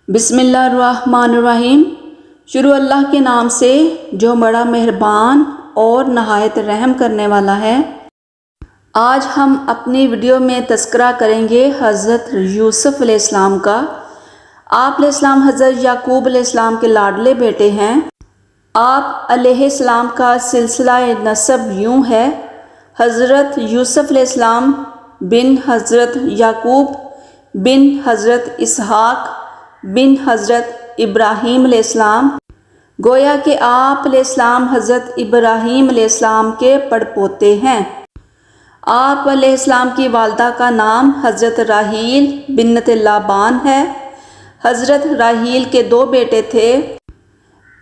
بسم اللہ الرحمن الرحیم۔ شروع اللہ کے نام سے جو بڑا مہربان اور نہایت رحم کرنے والا ہے۔ آج ہم اپنی ویڈیو میں تذکرہ کریں گے حضرت یوسف علیہ السلام کا۔ آپ علیہ السلام حضرت یعقوب علیہ السلام کے لاڈلے بیٹے ہیں۔ آپ علیہ السلام کا سلسلہ نسب یوں ہے: حضرت یوسف علیہ السلام بن حضرت یعقوب بن حضرت اسحاق بن حضرت ابراہیم علیہ السلام۔ گویا کہ آپ علیہ السلام حضرت ابراہیم علیہ السلام کے پڑپوتے ہیں۔ آپ علیہ السلام کی والدہ کا نام حضرت راحیل بنت لابان ہے۔ حضرت راحیل کے دو بیٹے تھے،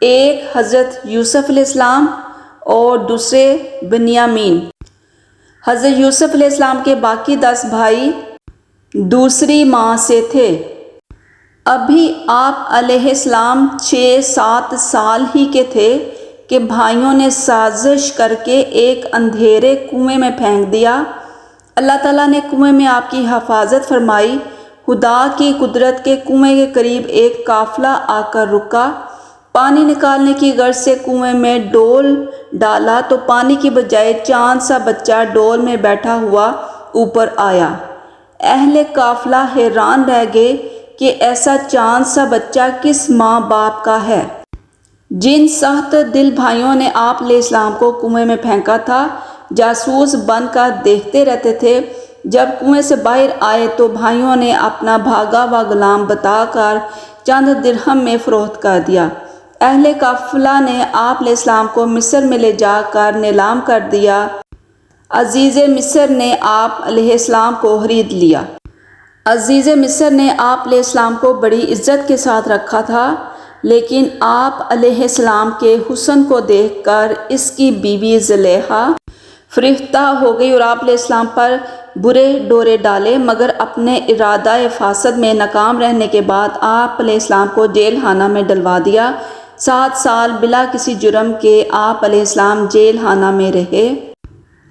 ایک حضرت یوسف علیہ السلام اور دوسرے بنیامین۔ حضرت یوسف علیہ السلام کے باقی 10 بھائی دوسری ماں سے تھے۔ ابھی آپ علیہ السلام 6-7 سال ہی کے تھے کہ بھائیوں نے سازش کر کے ایک اندھیرے کنویں میں پھینک دیا۔ اللہ تعالیٰ نے کنویں میں آپ کی حفاظت فرمائی۔ خدا کی قدرت کے کنویں کے قریب ایک قافلہ آ کر رکا۔ پانی نکالنے کی غرض سے کنویں میں ڈول ڈالا تو پانی کی بجائے چاند سا بچہ ڈول میں بیٹھا ہوا اوپر آیا۔ اہل قافلہ حیران رہ گئے کہ ایسا چاند سا بچہ کس ماں باپ کا ہے۔ جن سخت دل بھائیوں نے آپ علیہ السلام کو کنویں میں پھینکا تھا، جاسوس بن کر دیکھتے رہتے تھے۔ جب کنویں سے باہر آئے تو بھائیوں نے اپنا بھاگا ہوا غلام بتا کر چند درہم میں فروخت کر دیا۔ اہل قافلہ نے آپ علیہ السلام کو مصر میں لے جا کر نیلام کر دیا۔ عزیز مصر نے آپ علیہ السلام کو خرید لیا۔ عزیز مصر نے آپ علیہ السلام کو بڑی عزت کے ساتھ رکھا تھا، لیکن آپ علیہ السلام کے حسن کو دیکھ کر اس کی بیوی زلیخا فریفتہ ہو گئی اور آپ علیہ السلام پر برے ڈورے ڈالے، مگر اپنے ارادہ فاسد میں ناکام رہنے کے بعد آپ علیہ السلام کو جیل خانہ میں ڈلوا دیا۔ 7 سال بلا کسی جرم کے آپ علیہ السلام جیل خانہ میں رہے۔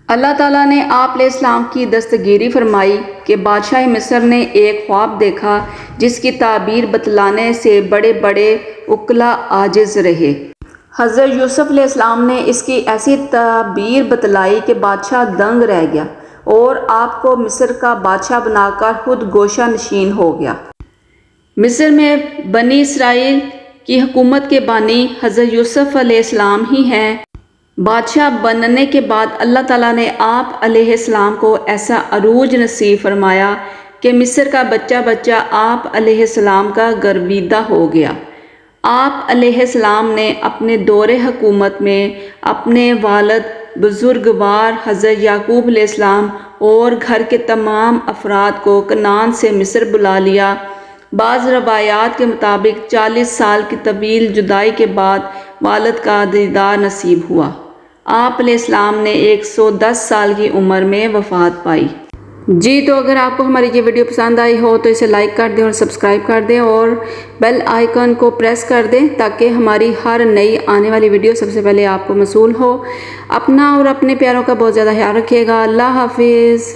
اللہ تعالیٰ نے آپ علیہ السلام کی دستگیری فرمائی کہ بادشاہ مصر نے ایک خواب دیکھا جس کی تعبیر بتلانے سے بڑے بڑے عقلاء عاجز رہے۔ حضرت یوسف علیہ السلام نے اس کی ایسی تعبیر بتلائی کہ بادشاہ دنگ رہ گیا اور آپ کو مصر کا بادشاہ بنا کر خود گوشہ نشین ہو گیا۔ مصر میں بنی اسرائیل کی حکومت کے بانی حضرت یوسف علیہ السلام ہی ہیں۔ بادشاہ بننے کے بعد اللہ تعالیٰ نے آپ علیہ السلام کو ایسا عروج نصیب فرمایا کہ مصر کا بچہ بچہ آپ علیہ السلام کا گرویدہ ہو گیا۔ آپ علیہ السلام نے اپنے دور حکومت میں اپنے والد بزرگوار حضرت یعقوب علیہ السلام اور گھر کے تمام افراد کو کنعان سے مصر بلا لیا۔ بعض روایات کے مطابق 40 سال کی طویل جدائی کے بعد والد کا دیدار نصیب ہوا۔ آپ علیہ السلام نے 110 سال کی عمر میں وفات پائی۔ جی تو اگر آپ کو ہماری یہ ویڈیو پسند آئی ہو تو اسے لائک کر دیں اور سبسکرائب کر دیں اور بیل آئیکن کو پریس کر دیں تاکہ ہماری ہر نئی آنے والی ویڈیو سب سے پہلے آپ کو موصول ہو۔ اپنا اور اپنے پیاروں کا بہت زیادہ خیال رکھیے گا۔ اللہ حافظ۔